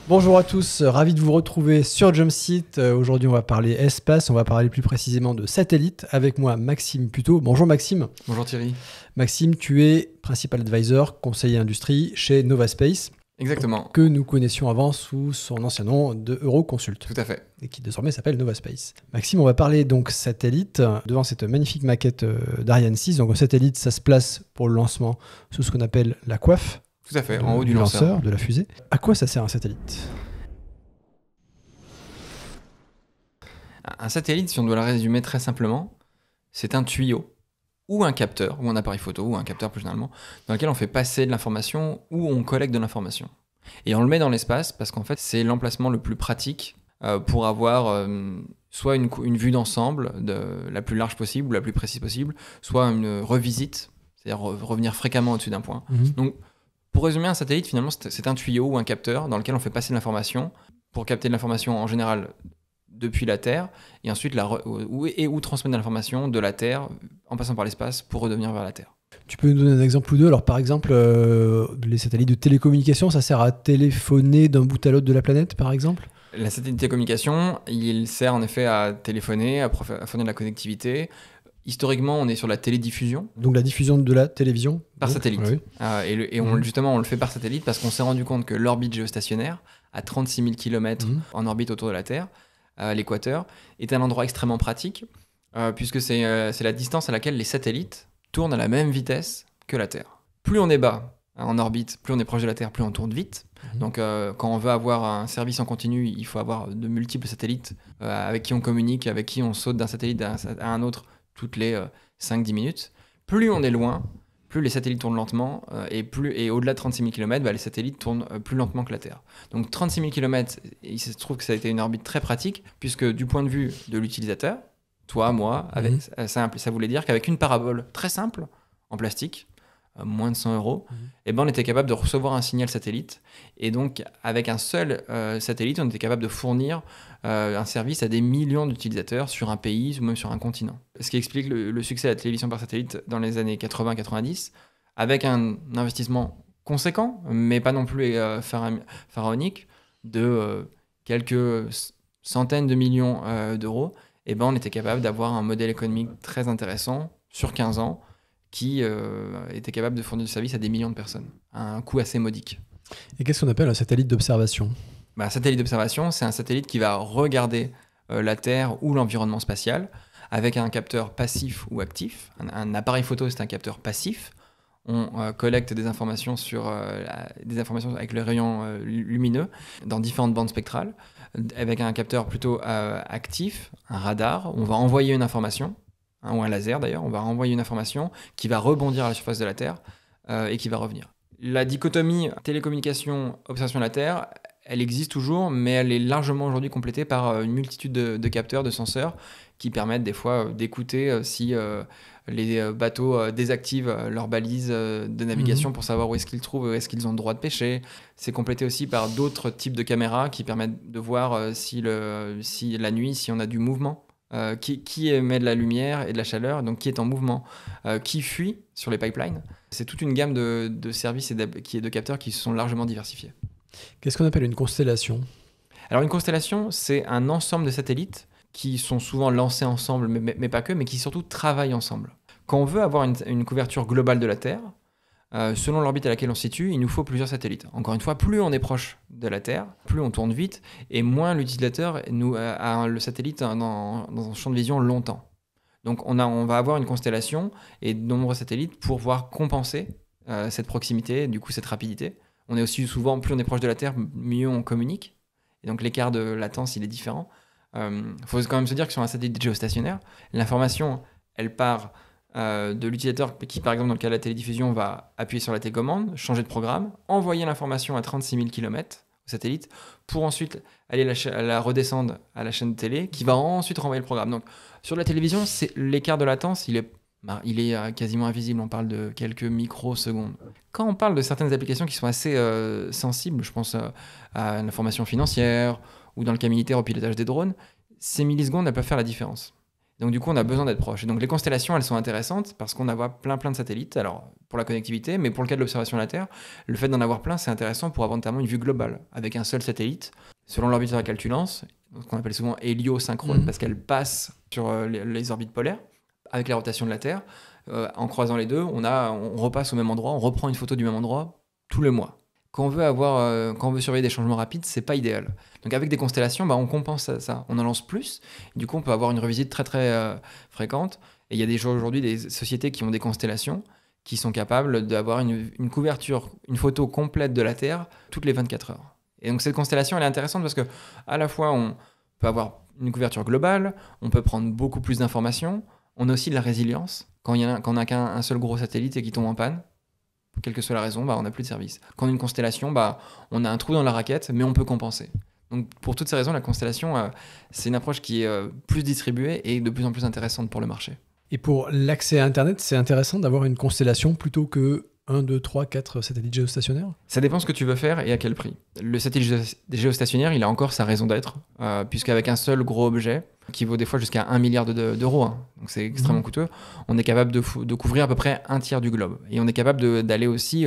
Bonjour à tous, ravi de vous retrouver sur Jumpseat. Aujourd'hui, on va parler espace, on va parler plus précisément de satellites. Avec moi, Maxime Puto. Bonjour Maxime. Bonjour Thierry. Maxime, tu es principal advisor, conseiller industrie chez Novaspace. Exactement. Que nous connaissions avant sous son ancien nom de Euroconsult. Tout à fait. Et qui désormais s'appelle Novaspace. Maxime, on va parler donc satellite devant cette magnifique maquette d'Ariane 6. Donc, un satellite, ça se place pour le lancement sous ce qu'on appelle la coiffe. Tout à fait, en haut du lanceur. De la fusée. À quoi ça sert un satellite ? Un satellite, si on doit le résumer très simplement, c'est un tuyau ou un capteur, ou un appareil photo, ou un capteur plus généralement, dans lequel on fait passer de l'information ou on collecte de l'information. Et on le met dans l'espace parce qu'en fait, c'est l'emplacement le plus pratique pour avoir soit une vue d'ensemble la plus large possible ou la plus précise possible, soit une revisite, c'est-à-dire revenir fréquemment au-dessus d'un point. Donc, pour résumer, un satellite, finalement, c'est un tuyau ou un capteur dans lequel on fait passer de l'information pour capter de l'information en général depuis la Terre et ensuite ou transmettre de l'information de la Terre en passant par l'espace pour redevenir vers la Terre. Tu peux nous donner un exemple ou deux? Alors, par exemple, les satellites de télécommunication, ça sert à téléphoner d'un bout à l'autre de la planète, par exemple? La satellite de télécommunication, il sert en effet à téléphoner, à fournir de la connectivité. Historiquement, on est sur la télédiffusion. Donc la diffusion de la télévision par satellite. Oui. Justement, on le fait par satellite parce qu'on s'est rendu compte que l'orbite géostationnaire, à 36 000 km en orbite autour de la Terre, à l'équateur, est un endroit extrêmement pratique puisque c'est la distance à laquelle les satellites tournent à la même vitesse que la Terre. Plus on est bas en orbite, plus on est proche de la Terre, plus on tourne vite. Donc quand on veut avoir un service en continu, il faut avoir de multiples satellites avec qui on communique, avec qui on saute d'un satellite à un autre toutes les 5-10 minutes. Plus on est loin, plus les satellites tournent lentement, et au-delà de 36 000 km, les satellites tournent plus lentement que la Terre. Donc 36 000 km, il se trouve que ça a été une orbite très pratique, puisque du point de vue de l'utilisateur, toi, moi, ça voulait dire qu'avec une parabole très simple, en plastique, moins de 100 €, on était capable de recevoir un signal satellite. Et donc, avec un seul satellite, on était capable de fournir un service à des millions d'utilisateurs sur un pays ou même sur un continent. Ce qui explique le succès de la télévision par satellite dans les années 80-90, avec un investissement conséquent, mais pas non plus pharaonique, de quelques centaines de millions d'euros. On était capable d'avoir un modèle économique très intéressant sur 15 ans, qui était capable de fournir du service à des millions de personnes, à un coût assez modique. Et qu'est-ce qu'on appelle un satellite d'observation ? Un satellite d'observation, c'est un satellite qui va regarder la Terre ou l'environnement spatial avec un capteur passif ou actif. Un appareil photo, c'est un capteur passif. On collecte des informations avec le rayon lumineux dans différentes bandes spectrales. Avec un capteur plutôt actif, un radar, on va envoyer une information, ou un laser d'ailleurs, on va renvoyer une information qui va rebondir à la surface de la Terre et qui va revenir. La dichotomie télécommunication, observation de la Terre, elle existe toujours, mais elle est largement aujourd'hui complétée par une multitude de capteurs, de senseurs, qui permettent des fois d'écouter si les bateaux désactivent leurs balises de navigation pour savoir où est-ce qu'ils trouvent, où est-ce qu'ils ont le droit de pêcher. C'est complété aussi par d'autres types de caméras qui permettent de voir si la nuit, si on a du mouvement. Qui émet de la lumière et de la chaleur, donc qui est en mouvement, qui fuit sur les pipelines. C'est toute une gamme de services et de capteurs qui sont largement diversifiés. Qu'est-ce qu'on appelle une constellation ? Alors une constellation, c'est un ensemble de satellites qui sont souvent lancés ensemble, mais pas que, mais qui surtout travaillent ensemble. Quand on veut avoir une couverture globale de la Terre, selon l'orbite à laquelle on se situe, il nous faut plusieurs satellites. Encore une fois, plus on est proche de la Terre, plus on tourne vite, et moins l'utilisateur a le satellite dans un champ de vision longtemps. Donc on va avoir une constellation et de nombreux satellites pour pouvoir compenser cette proximité, du coup cette rapidité. On est aussi souvent, plus on est proche de la Terre, mieux on communique. Et donc l'écart de latence, il est différent. Faut quand même se dire que sur un satellite géostationnaire, l'information, elle part de l'utilisateur qui, par exemple, dans le cas de la télédiffusion, va appuyer sur la télécommande, changer de programme, envoyer l'information à 36 000 km au satellite, pour ensuite aller la redescendre à la chaîne de télé, qui va ensuite renvoyer le programme. Donc, sur la télévision, l'écart de latence, il est quasiment invisible. On parle de quelques microsecondes. Quand on parle de certaines applications qui sont assez sensibles, je pense à l'information financière ou dans le cas militaire au pilotage des drones, ces millisecondes, elles peuvent faire la différence. Donc du coup, on a besoin d'être proche. Et donc les constellations, elles sont intéressantes parce qu'on a plein de satellites, alors pour la connectivité, mais pour le cas de l'observation de la Terre, le fait d'en avoir plein, c'est intéressant pour avoir notamment une vue globale. Avec un seul satellite, selon l'orbite sur laquelle tu lances, ce qu'on appelle souvent héliosynchrone, parce qu'elle passe sur les orbites polaires, avec la rotation de la Terre, en croisant les deux, on repasse au même endroit, on reprend une photo du même endroit tous les mois. Quand on veut surveiller des changements rapides, c'est pas idéal. Donc avec des constellations, on compense ça. On en lance plus. Et du coup, on peut avoir une revisite très fréquente. Et il y a aujourd'hui des sociétés qui ont des constellations qui sont capables d'avoir une couverture, une photo complète de la Terre toutes les 24 heures. Et donc cette constellation, elle est intéressante parce que à la fois, on peut avoir une couverture globale, on peut prendre beaucoup plus d'informations. On a aussi de la résilience. Quand on n'a qu'un seul gros satellite et qui tombe en panne, quelle que soit la raison, on n'a plus de service. Quand on a une constellation, on a un trou dans la raquette, mais on peut compenser. Donc pour toutes ces raisons, la constellation, c'est une approche qui est plus distribuée et de plus en plus intéressante pour le marché. Et pour l'accès à Internet, c'est intéressant d'avoir une constellation plutôt que 1, 2, 3, 4 satellites géostationnaires? Ça dépend ce que tu veux faire et à quel prix. Le satellite géostationnaire, il a encore sa raison d'être, puisqu'avec un seul gros objet, qui vaut des fois jusqu'à 1 milliard d'euros, donc c'est extrêmement coûteux, on est capable de couvrir à peu près un tiers du globe. Et on est capable d'aller aussi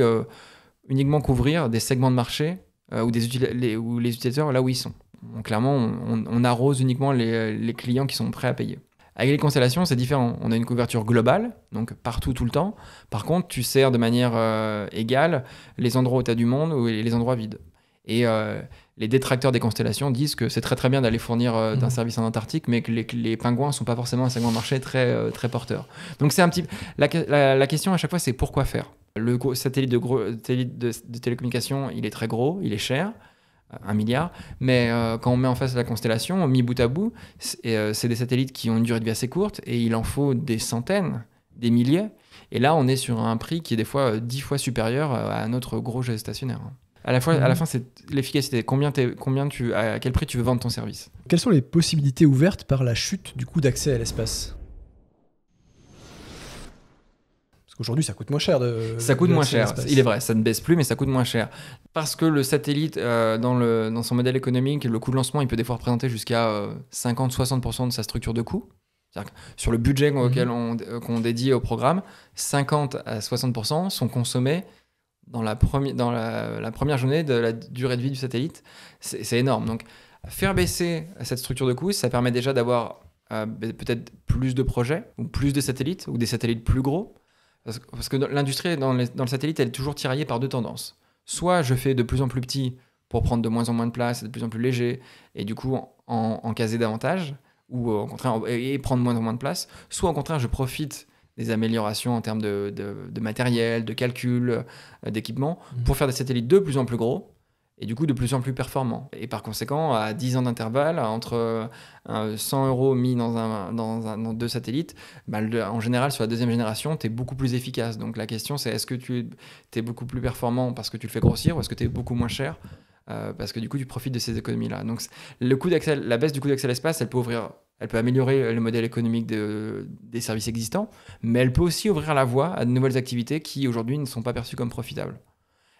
uniquement couvrir des segments de marché où les utilisateurs, là où ils sont. Donc clairement, on arrose uniquement les clients qui sont prêts à payer. Avec les constellations, c'est différent. On a une couverture globale, donc partout, tout le temps. Par contre, tu sers de manière égale les endroits où tu as du monde et les endroits vides. Et les détracteurs des constellations disent que c'est très très bien d'aller fournir d'un service en Antarctique, mais que les pingouins ne sont pas forcément un segment de marché très porteur. Donc c'est un petit... La question à chaque fois, c'est pourquoi faire. Le satellite de télécommunication, il est très gros, il est cher. 1 milliard, mais quand on met en face la constellation, mis bout à bout, c'est des satellites qui ont une durée de vie assez courte et il en faut des centaines, des milliers. Et là, on est sur un prix qui est des fois 10 fois supérieur à notre gros géostationnaire. À la fin, c'est l'efficacité. À quel prix tu veux vendre ton service. Quelles sont les possibilités ouvertes par la chute du coût d'accès à l'espace? Aujourd'hui, ça coûte moins cher. Ça coûte moins cher, il est vrai, ça ne baisse plus, mais ça coûte moins cher. Parce que le satellite, dans son modèle économique, le coût de lancement, il peut des fois représenter jusqu'à 50-60% de sa structure de coût. C'est-à-dire que sur le budget auquel qu'on dédie au programme, 50 à 60% sont consommés dans la première journée de la durée de vie du satellite. C'est énorme. Donc, faire baisser cette structure de coût, ça permet déjà d'avoir peut-être plus de projets, ou plus de satellites, ou des satellites plus gros. Parce que l'industrie dans le satellite, elle est toujours tiraillée par deux tendances. Soit je fais de plus en plus petit pour prendre de moins en moins de place, de plus en plus léger, et du coup en caser davantage, ou au contraire et prendre moins en moins de place. Soit au contraire, je profite des améliorations en termes de matériel, de calcul, d'équipement, pour faire des satellites de plus en plus gros, et du coup de plus en plus performants. Et par conséquent, à 10 ans d'intervalle, entre 100 € mis dans 2 satellites, en général, sur la deuxième génération, tu es beaucoup plus efficace. Donc la question, c'est est-ce que tu es beaucoup plus performant parce que tu le fais grossir, ou est-ce que tu es beaucoup moins cher parce que du coup, tu profites de ces économies-là. Donc la baisse du coût d'accès à l'espace, elle peut améliorer le modèle économique des services existants, mais elle peut aussi ouvrir la voie à de nouvelles activités qui, aujourd'hui, ne sont pas perçues comme profitables.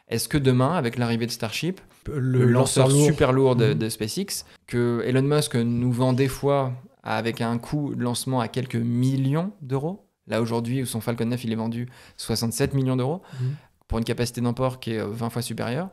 Est-ce que demain, avec l'arrivée de Starship, le lanceur super lourd de SpaceX, que Elon Musk nous vend des fois avec un coût de lancement à quelques millions d'euros, là aujourd'hui où son Falcon 9 il est vendu 67 millions d'euros, pour une capacité d'emport qui est 20 fois supérieure,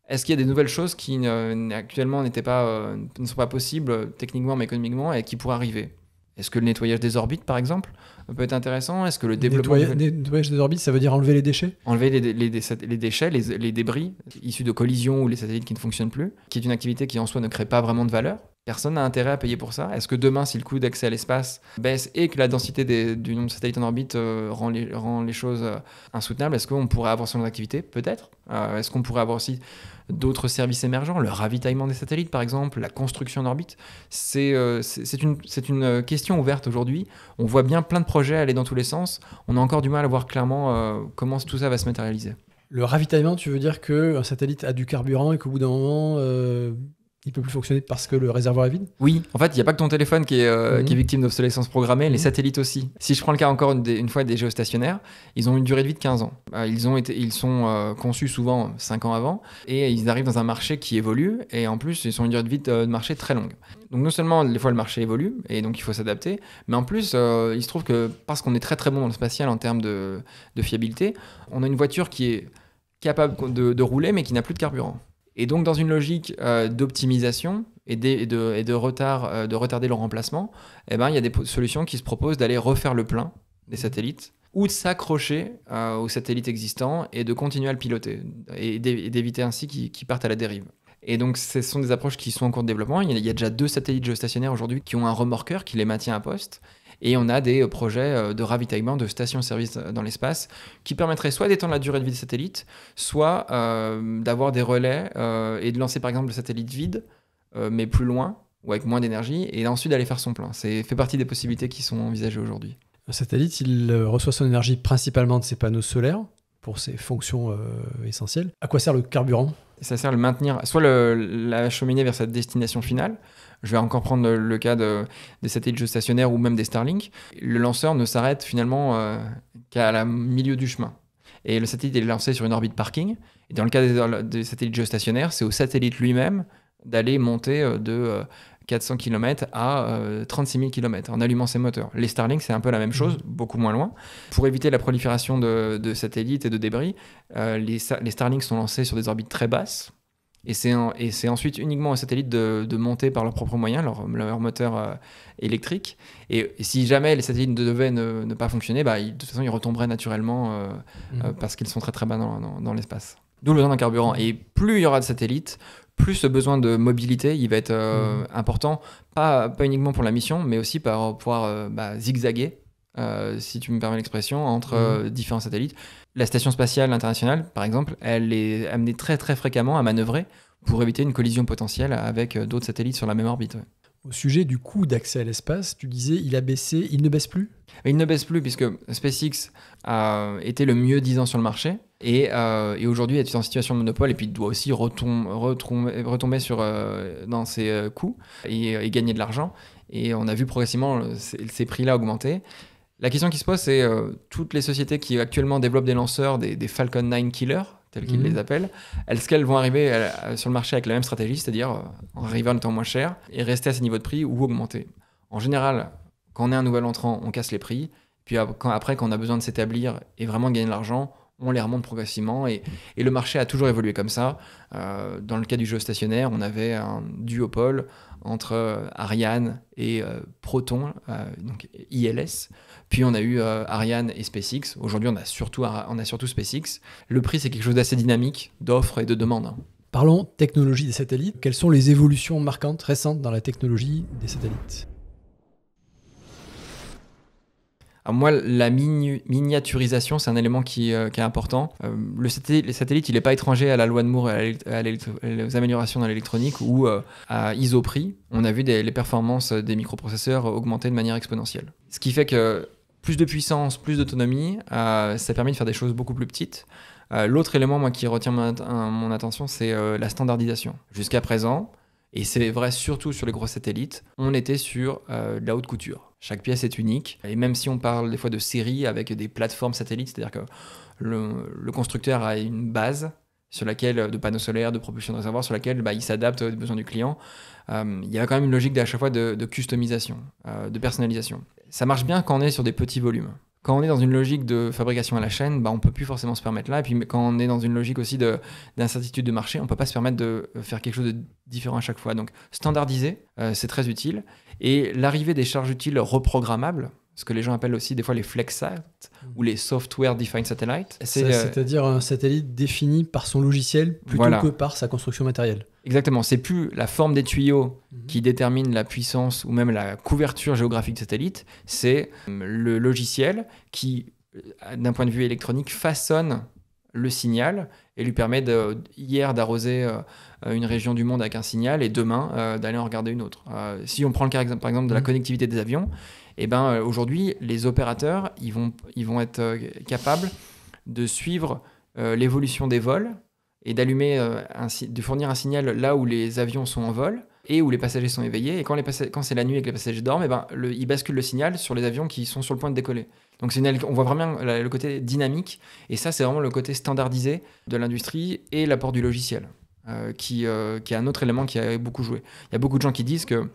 est-ce qu'il y a des nouvelles choses qui actuellement ne sont pas possibles techniquement mais économiquement et qui pourraient arriver? Est-ce que le nettoyage des orbites, par exemple, peut être intéressant? Est-ce que le développement... Nettoyage des orbites, ça veut dire enlever les déchets? Enlever les déchets, les débris issus de collisions ou les satellites qui ne fonctionnent plus, qui est une activité qui en soi ne crée pas vraiment de valeur. Personne n'a intérêt à payer pour ça. Est-ce que demain, si le coût d'accès à l'espace baisse et que la densité du nombre de satellites en orbite rend les choses insoutenables, est-ce qu'on pourrait avoir ce genre d'activité? Peut-être. Est-ce qu'on pourrait avoir aussi d'autres services émergents, le ravitaillement des satellites par exemple, la construction en orbite? C'est une question ouverte aujourd'hui. On voit bien plein de projets aller dans tous les sens. On a encore du mal à voir clairement comment tout ça va se matérialiser. Le ravitaillement, tu veux dire qu'un satellite a du carburant et qu'au bout d'un moment, il peut plus fonctionner parce que le réservoir est vide? Oui, en fait, il n'y a pas que ton téléphone qui est victime d'obsolescence programmée, les satellites aussi. Si je prends le cas encore une fois des géostationnaires, ils ont une durée de vie de 15 ans. Ils sont conçus souvent 5 ans avant et ils arrivent dans un marché qui évolue et en plus, ils ont une durée de vie de marché très longue. Donc non seulement, des fois, le marché évolue et donc il faut s'adapter, mais en plus, il se trouve que parce qu'on est très très bon dans le spatial en termes de fiabilité, on a une voiture qui est capable de rouler mais qui n'a plus de carburant. Et donc, dans une logique d'optimisation et de retarder le remplacement, il y a des solutions qui se proposent d'aller refaire le plein des satellites ou de s'accrocher aux satellites existants et de continuer à le piloter et d'éviter ainsi qu'ils partent à la dérive. Et donc, ce sont des approches qui sont en cours de développement. Il y a déjà 2 satellites géostationnaires aujourd'hui qui ont un remorqueur qui les maintient à poste. Et on a des projets de ravitaillement de stations-service dans l'espace qui permettraient soit d'étendre la durée de vie des satellites, soit d'avoir des relais et de lancer par exemple le satellite vide, mais plus loin ou avec moins d'énergie, et ensuite d'aller faire son plein. C'est fait partie des possibilités qui sont envisagées aujourd'hui. Un satellite, il reçoit son énergie principalement de ses panneaux solaires pour ses fonctions essentielles. À quoi sert le carburant? Ça sert à le maintenir, soit l'acheminer vers sa destination finale. Je vais encore prendre le cas des satellites géostationnaires ou même des Starlink. Le lanceur ne s'arrête finalement qu'à la milieu du chemin. Et le satellite est lancé sur une orbite parking. Et dans le cas des satellites géostationnaires, c'est au satellite lui-même d'aller monter de 400 km à 36 000 km en allumant ses moteurs. Les Starlink, c'est un peu la même chose, beaucoup moins loin. Pour éviter la prolifération de satellites et de débris, les Starlink sont lancés sur des orbites très basses. Et c'est ensuite uniquement aux satellites de monter par leurs propres moyens, leur moteur électrique. Et si jamais les satellites devaient ne pas fonctionner, de toute façon, ils retomberaient naturellement parce qu'ils sont très très bas dans l'espace. D'où le besoin d'un carburant. Et plus il y aura de satellites, plus ce besoin de mobilité il va être important, pas uniquement pour la mission, mais aussi pour pouvoir zigzaguer, si tu me permets l'expression, entre différents satellites. La Station spatiale internationale, par exemple, elle est amenée très très fréquemment à manœuvrer pour éviter une collision potentielle avec d'autres satellites sur la même orbite. Ouais. Au sujet du coût d'accès à l'espace, tu disais il a baissé, il ne baisse plus? Il ne baisse plus puisque SpaceX a été le mieux disant sur le marché et aujourd'hui est en situation de monopole et puis doit aussi retomber dans ses coûts et gagner de l'argent. Et on a vu progressivement ces prix-là augmenter. La question qui se pose, c'est toutes les sociétés qui actuellement développent des lanceurs, des Falcon 9 Killer, tels qu'ils les appellent, est-ce qu'elles vont arriver sur le marché avec la même stratégie, c'est-à-dire en arrivant en étant moins cher et rester à ces niveaux de prix ou augmenter? En général, quand on est un nouvel entrant, on casse les prix, puis après, quand on a besoin de s'établir et vraiment de gagner de l'argent, on les remonte progressivement et le marché a toujours évolué comme ça. Dans le cas du géostationnaire, on avait un duopole entre Ariane et Proton, donc ILS. Puis on a eu Ariane et SpaceX. Aujourd'hui, on a surtout SpaceX. Le prix, c'est quelque chose d'assez dynamique, d'offres et de demandes. Parlons technologie des satellites. Quelles sont les évolutions marquantes, récentes dans la technologie des satellites? Alors moi, la miniaturisation, c'est un élément qui est important. Les satellites, il n'est pas étranger à la loi de Moore et aux améliorations dans l'électronique ou à Isoprix. On a vu les performances des microprocesseurs augmenter de manière exponentielle. Ce qui fait que plus de puissance, plus d'autonomie, ça permet de faire des choses beaucoup plus petites. L'autre élément moi, qui retient mon attention, c'est la standardisation. Jusqu'à présent, et c'est vrai surtout sur les gros satellites, on était sur de la haute couture. Chaque pièce est unique. Et même si on parle des fois de série avec des plateformes satellites, c'est-à-dire que le constructeur a une base sur laquelle, de panneaux solaires, de propulsion de réservoir, sur laquelle il s'adapte aux besoins du client. Il y a quand même une logique à chaque fois de customisation, de personnalisation. Ça marche bien quand on est sur des petits volumes. Quand on est dans une logique de fabrication à la chaîne, on ne peut plus forcément se permettre là. Et puis quand on est dans une logique aussi d'incertitude de marché, on ne peut pas se permettre de faire quelque chose de différent à chaque fois. Donc standardiser, c'est très utile. Et l'arrivée des charges utiles reprogrammables, ce que les gens appellent aussi des fois les FlexSat ou les Software Defined Satellites. C'est-à-dire un satellite défini par son logiciel plutôt que par sa construction matérielle. Exactement, c'est plus la forme des tuyaux qui détermine la puissance ou même la couverture géographique du satellite, c'est le logiciel qui, d'un point de vue électronique, façonne le signal et lui permet hier d'arroser une région du monde avec un signal et demain d'aller en regarder une autre. Si on prend le cas par exemple de la connectivité des avions, aujourd'hui les opérateurs ils vont être capables de suivre l'évolution des vols et d'allumer, de fournir un signal là où les avions sont en vol et où les passagers sont éveillés. Et quand c'est la nuit et que les passagers dorment, il bascule le signal sur les avions qui sont sur le point de décoller. Donc on voit vraiment le côté dynamique. Et ça, c'est vraiment le côté standardisé de l'industrie et l'apport du logiciel, qui est un autre élément qui a beaucoup joué. Il y a beaucoup de gens qui disent que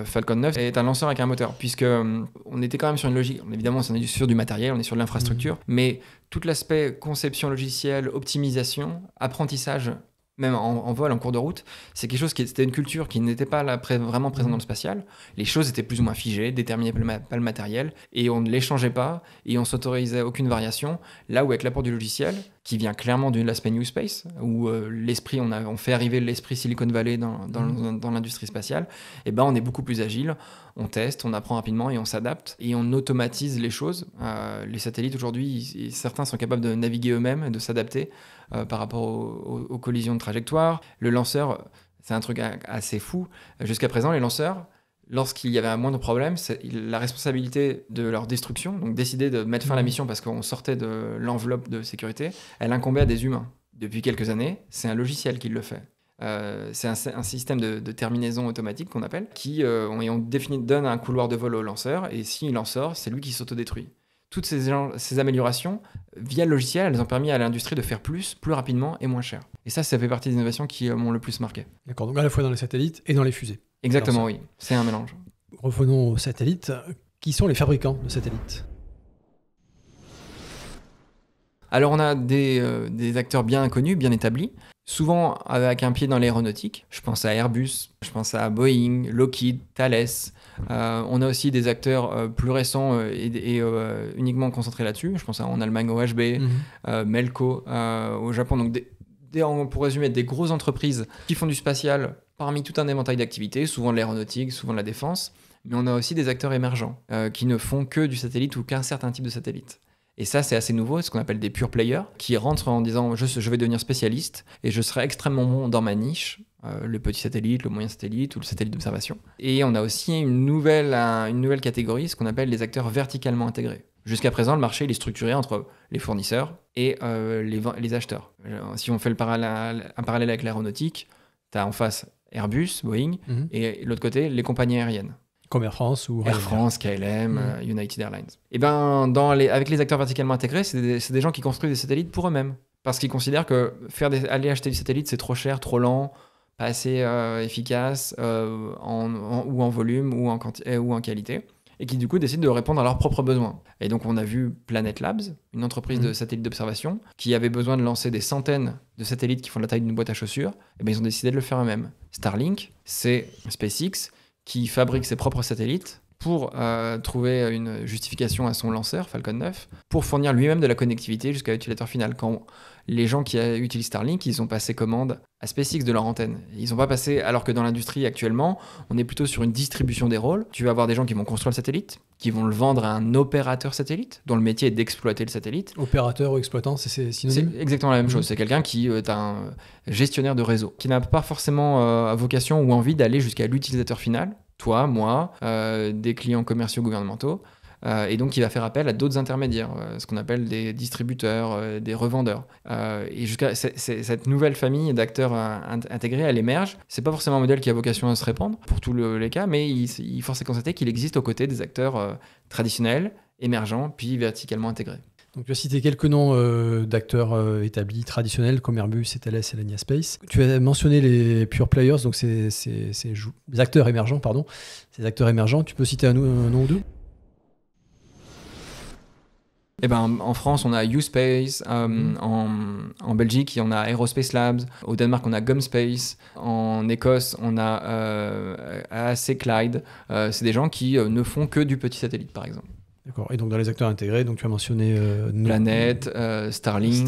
Falcon 9 est un lanceur avec un moteur, puisque on était quand même sur une logique. Évidemment, on est sur du matériel, on est sur de l'infrastructure, mais tout l'aspect conception logicielle, optimisation, apprentissage, même en vol, en cours de route, c'est quelque chose c'était une culture qui n'était pas là, vraiment présente dans le spatial. Les choses étaient plus ou moins figées, déterminées par le matériel, et on ne les changeait pas, et on s'autorisait aucune variation. Là où avec l'apport du logiciel, qui vient clairement de l'aspect New Space, où on fait arriver l'esprit Silicon Valley dans l'industrie spatiale, et on est beaucoup plus agile, on teste, on apprend rapidement et on s'adapte, et on automatise les choses. Les satellites aujourd'hui, certains sont capables de naviguer eux-mêmes, de s'adapter par rapport aux collisions de trajectoire. Le lanceur, c'est un truc assez fou. Jusqu'à présent, les lanceurs, lorsqu'il y avait un moindre problème, la responsabilité de leur destruction, donc décider de mettre fin à la mission parce qu'on sortait de l'enveloppe de sécurité, elle incombait à des humains. Depuis quelques années, c'est un logiciel qui le fait. C'est un système de terminaison automatique qu'on appelle, on donne un couloir de vol au lanceur, et s'il en sort, c'est lui qui s'autodétruit. Toutes ces améliorations, via le logiciel, elles ont permis à l'industrie de faire plus rapidement et moins cher. Et ça fait partie des innovations qui m'ont le plus marqué. D'accord, donc à la fois dans les satellites et dans les fusées. Exactement, oui. C'est un mélange. Revenons aux satellites. Qui sont les fabricants de satellites ? Alors on a des acteurs bien connus, bien établis, souvent avec un pied dans l'aéronautique. Je pense à Airbus, je pense à Boeing, Lockheed, Thales. On a aussi des acteurs plus récents et uniquement concentrés là-dessus. Je pense en Allemagne au OHB, Melco au Japon. Donc on pourrait résumer des grosses entreprises qui font du spatial parmi tout un éventail d'activités, souvent de l'aéronautique, souvent de la défense. Mais on a aussi des acteurs émergents qui ne font que du satellite ou qu'un certain type de satellite. Et ça, c'est assez nouveau, ce qu'on appelle des pure players, qui rentrent en disant je vais devenir spécialiste et je serai extrêmement bon dans ma niche, le petit satellite, le moyen satellite ou le satellite d'observation. Et on a aussi une nouvelle catégorie, ce qu'on appelle les acteurs verticalement intégrés. Jusqu'à présent, le marché il est structuré entre les fournisseurs et les acheteurs. Si on fait un parallèle avec l'aéronautique, tu as en face Airbus, Boeing, et l'autre côté, les compagnies aériennes. Comme Air France ou Air France, KLM, United Airlines. Et avec les acteurs verticalement intégrés, c'est des gens qui construisent des satellites pour eux-mêmes. Parce qu'ils considèrent que aller acheter du satellite, c'est trop cher, trop lent, pas assez efficace, ou en volume, ou en qualité. Et qui du coup décident de répondre à leurs propres besoins. Et donc on a vu Planet Labs, une entreprise de satellites d'observation, qui avait besoin de lancer des centaines de satellites qui font la taille d'une boîte à chaussures. Et ils ont décidé de le faire eux-mêmes. Starlink, c'est SpaceX, qui fabrique ses propres satellites pour trouver une justification à son lanceur, Falcon 9, pour fournir lui-même de la connectivité jusqu'à l'utilisateur final. Quand les gens qui utilisent Starlink, ils ont passé commande à SpaceX de leur antenne. Ils n'ont pas passé, alors que dans l'industrie actuellement, on est plutôt sur une distribution des rôles. Tu vas avoir des gens qui vont construire le satellite, qui vont le vendre à un opérateur satellite, dont le métier est d'exploiter le satellite. Opérateur ou exploitant, c'est synonyme ? C'est exactement la même chose. C'est quelqu'un qui est un gestionnaire de réseau, qui n'a pas forcément vocation ou envie d'aller jusqu'à l'utilisateur final, toi, moi, des clients commerciaux gouvernementaux, et donc il va faire appel à d'autres intermédiaires, ce qu'on appelle des distributeurs, des revendeurs. Et jusqu'à cette nouvelle famille d'acteurs intégrés, elle émerge. C'est pas forcément un modèle qui a vocation à se répandre pour tous les cas, mais il force à constater qu'il existe aux côtés des acteurs traditionnels, émergents, puis verticalement intégrés. Donc tu as cité quelques noms d'acteurs établis, traditionnels, comme Airbus, Thales et Alenia Space. Tu as mentionné les pure players, donc ces acteurs émergents, pardon. Ces acteurs émergents, tu peux citer un nom ou deux ? En France, on a U-Space, en Belgique, on a Aerospace Labs, au Danemark, on a GomSpace, en Écosse, on a AAC Clyde. C'est des gens qui ne font que du petit satellite, par exemple. D'accord. Et donc dans les acteurs intégrés, donc tu as mentionné Planet, Starlink.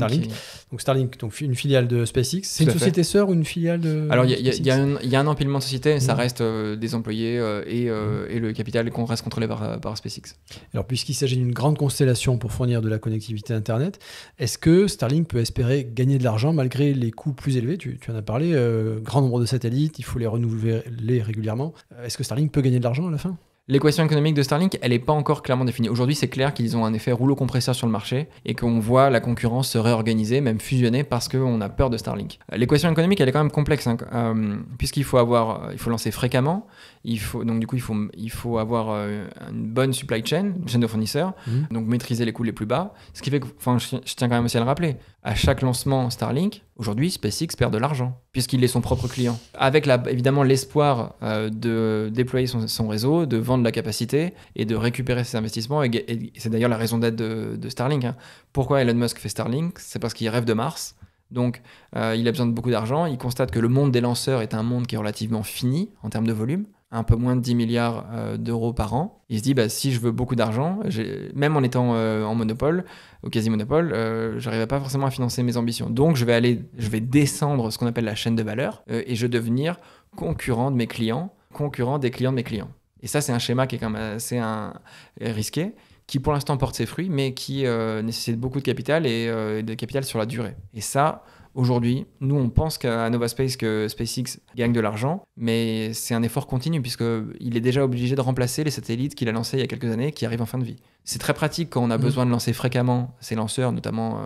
Donc Starlink, donc une filiale de SpaceX. C'est une société sœur ou une filiale de Alors il y a un empilement de sociétés, ça reste des employés et le capital qu'on reste contrôlé par SpaceX. Alors puisqu'il s'agit d'une grande constellation pour fournir de la connectivité Internet, est-ce que Starlink peut espérer gagner de l'argent malgré les coûts plus élevés ? Tu en as parlé, grand nombre de satellites, il faut les renouveler régulièrement. Est-ce que Starlink peut gagner de l'argent à la fin ? L'équation économique de Starlink, elle n'est pas encore clairement définie. Aujourd'hui, c'est clair qu'ils ont un effet rouleau compresseur sur le marché et qu'on voit la concurrence se réorganiser, même fusionner, parce qu'on a peur de Starlink. L'équation économique, elle est quand même complexe, hein, puisqu'il faut lancer fréquemment. Il faut avoir une bonne supply chain, une chaîne de fournisseurs, donc maîtriser les coûts les plus bas. Ce qui fait que, je tiens quand même aussi à le rappeler, à chaque lancement Starlink, aujourd'hui, SpaceX perd de l'argent, puisqu'il est son propre client. Avec évidemment l'espoir de déployer son réseau, de vendre la capacité et de récupérer ses investissements. Et c'est d'ailleurs la raison d'être de Starlink. Hein. Pourquoi Elon Musk fait Starlink ? C'est parce qu'il rêve de Mars. Donc, il a besoin de beaucoup d'argent. Il constate que le monde des lanceurs est un monde qui est relativement fini en termes de volume. Un peu moins de 10 milliards d'euros par an. Il se dit, si je veux beaucoup d'argent, même en étant en monopole, au quasi-monopole, je n'arriverai pas forcément à financer mes ambitions. Donc, je vais descendre ce qu'on appelle la chaîne de valeur et je vais devenir concurrent de mes clients, concurrent des clients de mes clients. Et ça, c'est un schéma qui est quand même assez risqué, qui pour l'instant porte ses fruits, mais qui nécessite beaucoup de capital et de capital sur la durée. Et ça... Aujourd'hui, nous, on pense qu'à Novaspace, que SpaceX gagne de l'argent, mais c'est un effort continu puisqu'il est déjà obligé de remplacer les satellites qu'il a lancés il y a quelques années qui arrivent en fin de vie. C'est très pratique quand on a besoin de lancer fréquemment ces lanceurs, notamment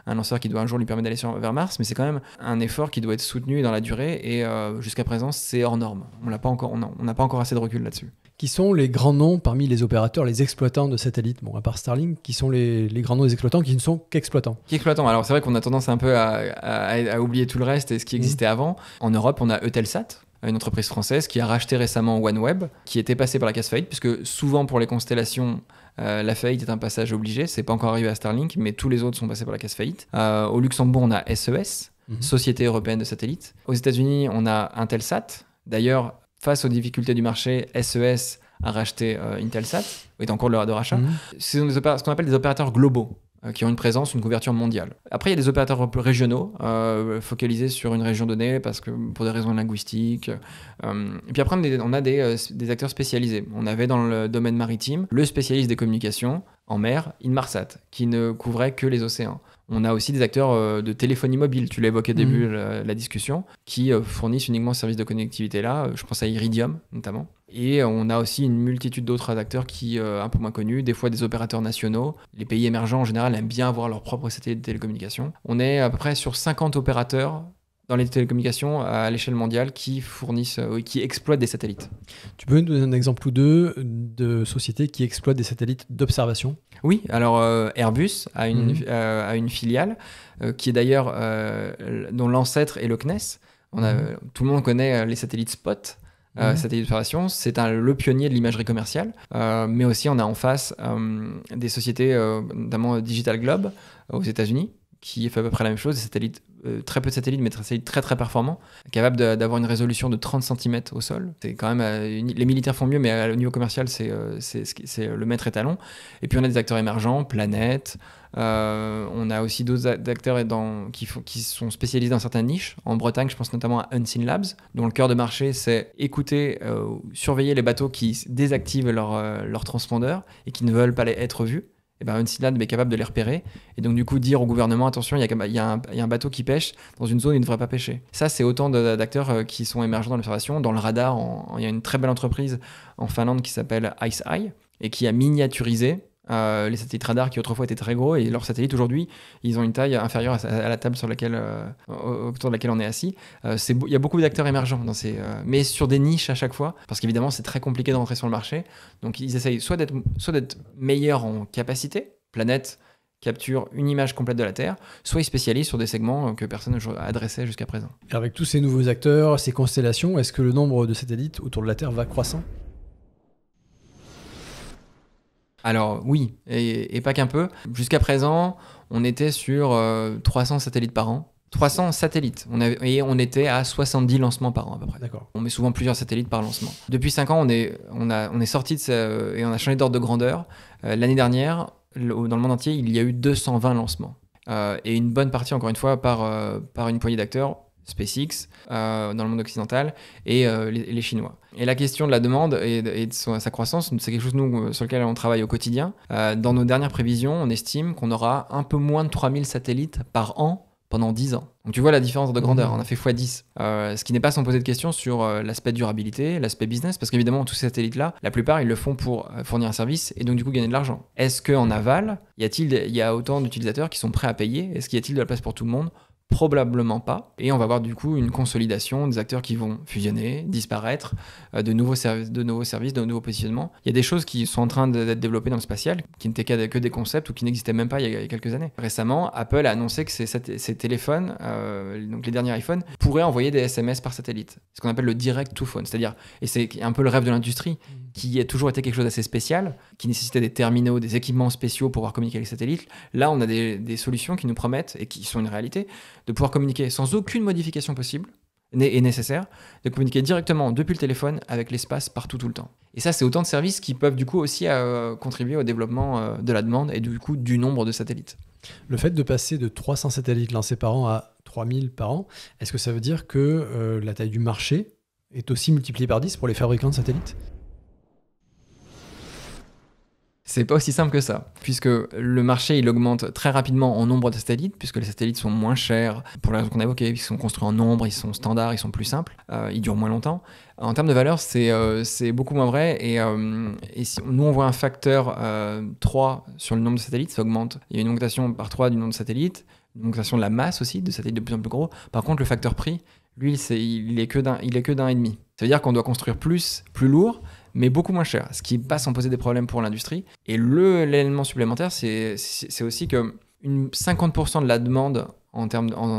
un lanceur qui doit un jour lui permettre d'aller vers Mars, mais c'est quand même un effort qui doit être soutenu dans la durée et jusqu'à présent, c'est hors norme. On n'a pas encore assez de recul là-dessus. Qui sont les grands noms parmi les opérateurs, les exploitants de satellites, à part Starlink, qui sont les grands noms des exploitants qui ne sont qu'exploitants? Alors c'est vrai qu'on a tendance un peu à oublier tout le reste et ce qui existait avant. En Europe, on a Eutelsat, une entreprise française qui a racheté récemment OneWeb, qui était passée par la case faillite, puisque souvent pour les constellations, la faillite est un passage obligé. C'est pas encore arrivé à Starlink, mais tous les autres sont passés par la case faillite. Au Luxembourg, on a SES, Société Européenne de Satellites. Aux États-Unis, on a Intelsat. D'ailleurs, face aux difficultés du marché, SES a racheté Intelsat, est en cours de rachat. Ce sont ce qu'on appelle des opérateurs globaux, qui ont une présence, une couverture mondiale. Après, il y a des opérateurs régionaux, focalisés sur une région donnée, parce que pour des raisons linguistiques. Et puis après, on a des acteurs spécialisés. On avait dans le domaine maritime le spécialiste des communications en mer, Inmarsat, qui ne couvrait que les océans. On a aussi des acteurs de téléphonie mobile, tu l'as évoqué au début de la discussion, qui fournissent uniquement ce service de connectivité là. Je pense à Iridium notamment. Et on a aussi une multitude d'autres acteurs qui un peu moins connus, des fois des opérateurs nationaux. Les pays émergents en général aiment bien avoir leur propre satellite de télécommunications. On est à peu près sur 50 opérateurs dans les télécommunications à l'échelle mondiale qui qui exploitent des satellites. Tu peux nous donner un exemple ou deux de sociétés qui exploitent des satellites d'observation? Oui, alors Airbus a une filiale qui est d'ailleurs dont l'ancêtre est le CNES. Tout le monde connaît les satellites Spot. Satellite d'observation, c'est le pionnier de l'imagerie commerciale, mais aussi on a en face des sociétés, notamment Digital Globe aux États-Unis, qui fait à peu près la même chose, des satellites, très peu de satellites, mais des satellites très très performants, capables d'avoir une résolution de 30 cm au sol. C'est quand même, les militaires font mieux, mais au niveau commercial, c'est le maître étalon. Et puis on a des acteurs émergents, Planète. On a aussi d'autres acteurs qui sont spécialisés dans certaines niches. En Bretagne, je pense notamment à Unseen Labs, dont le cœur de marché, c'est écouter, surveiller les bateaux qui désactivent leur transpondeur et qui ne veulent pas être vus. Et ben Unseen Labs est capable de les repérer et donc du coup dire au gouvernement attention, il y a un bateau qui pêche dans une zone où il ne devrait pas pêcher. Ça, c'est autant d'acteurs qui sont émergents dans l'observation. Dans le radar, il y a une très belle entreprise en Finlande qui s'appelle IceEye et qui a miniaturisé les satellites radars qui autrefois étaient très gros, et leurs satellites aujourd'hui ils ont une taille inférieure à la table autour de laquelle on est assis. Il y a beaucoup d'acteurs émergents mais sur des niches à chaque fois, parce qu'évidemment c'est très compliqué de rentrer sur le marché, donc ils essayent soit d'être meilleurs en capacité. Planète capture une image complète de la Terre, soit ils spécialisent sur des segments que personne n'a adressés jusqu'à présent. Et avec tous ces nouveaux acteurs, ces constellations, est-ce que le nombre de satellites autour de la Terre va croissant? Alors oui, et pas qu'un peu. Jusqu'à présent, on était sur 300 satellites par an. 300 satellites. Et on était à 70 lancements par an à peu près. D'accord. On met souvent plusieurs satellites par lancement. Depuis 5 ans, on est sorti et on a changé d'ordre de grandeur. L'année dernière, dans le monde entier, il y a eu 220 lancements. Et une bonne partie, encore une fois, par une poignée d'acteurs, SpaceX, dans le monde occidental, et les Chinois. Et la question de la demande et de sa croissance, c'est quelque chose sur lequel on travaille au quotidien. Dans nos dernières prévisions, on estime qu'on aura un peu moins de 3000 satellites par an pendant 10 ans. Donc tu vois la différence de grandeur, on a fait x10. Ce qui n'est pas sans poser de questions sur l'aspect durabilité, l'aspect business, parce qu'évidemment, tous ces satellites-là, la plupart, ils le font pour fournir un service et donc du coup gagner de l'argent. Est-ce qu'en aval, il y a autant d'utilisateurs qui sont prêts à payer? Est-ce qu'il y a-t-il de la place pour tout le monde? Probablement pas. Et on va avoir du coup une consolidation des acteurs qui vont fusionner, disparaître, de nouveaux services, de nouveaux positionnements. Il y a des choses qui sont en train d'être développées dans le spatial, qui n'étaient que des concepts ou qui n'existaient même pas il y a quelques années. Récemment, Apple a annoncé que ces téléphones, donc les derniers iPhones, pourraient envoyer des SMS par satellite. Ce qu'on appelle le direct to phone. C'est-à-dire, et c'est un peu le rêve de l'industrie, qui a toujours été quelque chose d'assez spécial, qui nécessitait des terminaux, des équipements spéciaux pour pouvoir communiquer avec les satellites. Là, on a des solutions qui nous promettent, et qui sont une réalité, de pouvoir communiquer sans aucune modification possible et nécessaire, de communiquer directement depuis le téléphone avec l'espace partout tout le temps. Et ça, c'est autant de services qui peuvent du coup aussi contribuer au développement de la demande et du coup du nombre de satellites. Le fait de passer de 300 satellites lancés par an à 3000 par an, est-ce que ça veut dire que la taille du marché est aussi multipliée par 10 pour les fabricants de satellites ? C'est pas aussi simple que ça, puisque le marché il augmente très rapidement en nombre de satellites, puisque les satellites sont moins chers, pour les raisons qu'on a évoquées, ils sont construits en nombre, ils sont standards, ils sont plus simples, ils durent moins longtemps. En termes de valeur, c'est beaucoup moins vrai, et si nous on voit un facteur 3 sur le nombre de satellites, ça augmente. Il y a une augmentation par 3 du nombre de satellites, une augmentation de la masse aussi, de satellites de plus en plus gros. Par contre, le facteur prix, lui, il est que d'un et demi. Ça veut dire qu'on doit construire plus lourd, mais beaucoup moins cher, ce qui va sans poser des problèmes pour l'industrie. Et l'élément supplémentaire, c'est aussi que 50% de la demande en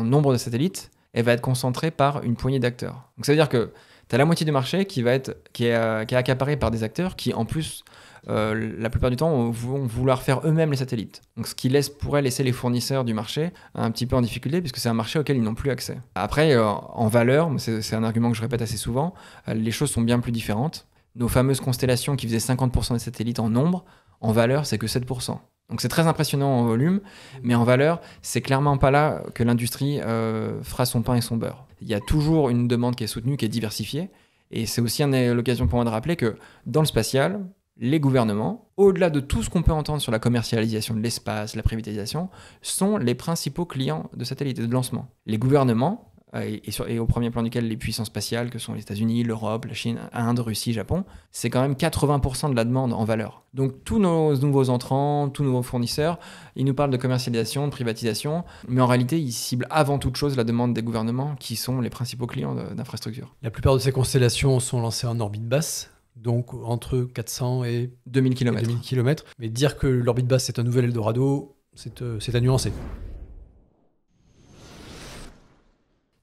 nombre de satellites, elle va être concentrée par une poignée d'acteurs. Donc ça veut dire que tu as la moitié du marché qui est accaparé par des acteurs qui, en plus, la plupart du temps, vont vouloir faire eux-mêmes les satellites. Donc ce qui pourrait laisser les fournisseurs du marché un petit peu en difficulté, puisque c'est un marché auquel ils n'ont plus accès. Après, en valeur, c'est un argument que je répète assez souvent, les choses sont bien plus différentes. Nos fameuses constellations qui faisaient 50% des satellites en nombre, en valeur, c'est que 7%. Donc c'est très impressionnant en volume, mais en valeur, c'est clairement pas là que l'industrie fera son pain et son beurre. Il y a toujours une demande qui est soutenue, qui est diversifiée, et c'est aussi l'occasion pour moi de rappeler que dans le spatial, les gouvernements, au-delà de tout ce qu'on peut entendre sur la commercialisation de l'espace, la privatisation, sont les principaux clients de satellites et de lancement. Les gouvernements, et au premier plan duquel les puissances spatiales, que sont les États-Unis, l'Europe, la Chine, Inde, Russie, Japon, c'est quand même 80% de la demande en valeur. Donc tous nos nouveaux entrants, tous nos nouveaux fournisseurs, ils nous parlent de commercialisation, de privatisation, mais en réalité, ils ciblent avant toute chose la demande des gouvernements, qui sont les principaux clients d'infrastructures. La plupart de ces constellations sont lancées en orbite basse, donc entre 400 et 2000 km. Mais dire que l'orbite basse c'est un nouvel Eldorado, c'est à nuancer.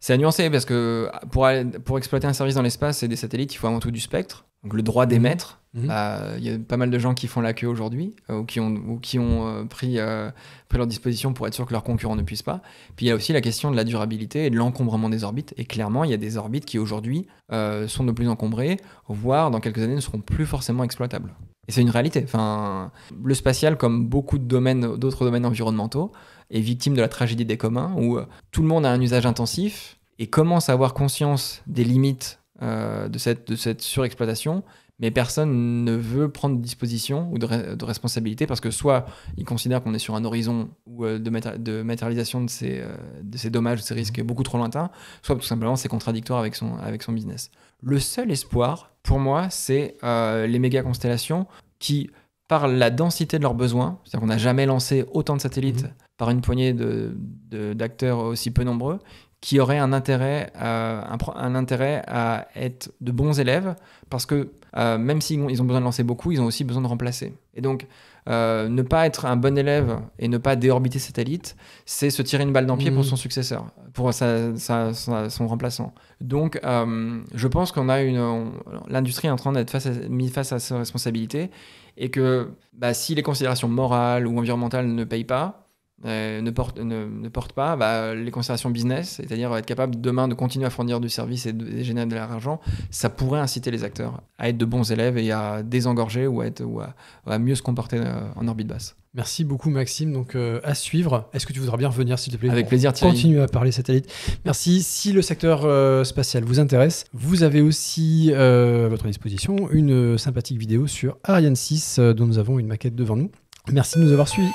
C'est à nuancer parce que pour exploiter un service dans l'espace et des satellites, il faut avant tout du spectre, donc le droit d'émettre. Il y a pas mal de gens qui font la queue aujourd'hui ou qui ont pris leur disposition pour être sûr que leurs concurrents ne puissent pas. Puis il y a aussi la question de la durabilité et de l'encombrement des orbites. Et clairement, il y a des orbites qui aujourd'hui sont de plus encombrées, voire dans quelques années ne seront plus forcément exploitables. Et c'est une réalité. Enfin, le spatial, comme beaucoup d'autres domaines environnementaux, est victime de la tragédie des communs, où tout le monde a un usage intensif et commence à avoir conscience des limites de cette surexploitation, mais personne ne veut prendre disposition ou de responsabilité parce que soit il considère qu'on est sur un horizon de matérialisation de ces dommages, de ces risques beaucoup trop lointains, soit tout simplement c'est contradictoire avec son business. Le seul espoir, pour moi, c'est les méga-constellations qui, par la densité de leurs besoins, c'est-à-dire qu'on n'a jamais lancé autant de satellites par une poignée d'acteurs aussi peu nombreux, qui auraient un intérêt à être de bons élèves, parce que même s'ils ont besoin de lancer beaucoup, ils ont aussi besoin de remplacer. Et donc, ne pas être un bon élève et ne pas déorbiter satellite, c'est se tirer une balle dans le pied pour son successeur, pour son remplaçant. Donc, je pense l'industrie est en train d'être mise face à ses responsabilités, et que si les considérations morales ou environnementales ne payent pas, ne portent pas, les considérations business, c'est-à-dire être capable demain de continuer à fournir du service et de générer de l'argent, ça pourrait inciter les acteurs à être de bons élèves et à désengorger ou à mieux se comporter en orbite basse. Merci beaucoup Maxime, donc à suivre. Est-ce que tu voudras bien revenir s'il te plaît? Avec plaisir Thierry. Continue à parler satellite. Merci. Si le secteur spatial vous intéresse, vous avez aussi à votre disposition une sympathique vidéo sur Ariane 6 dont nous avons une maquette devant nous. Merci de nous avoir suivis.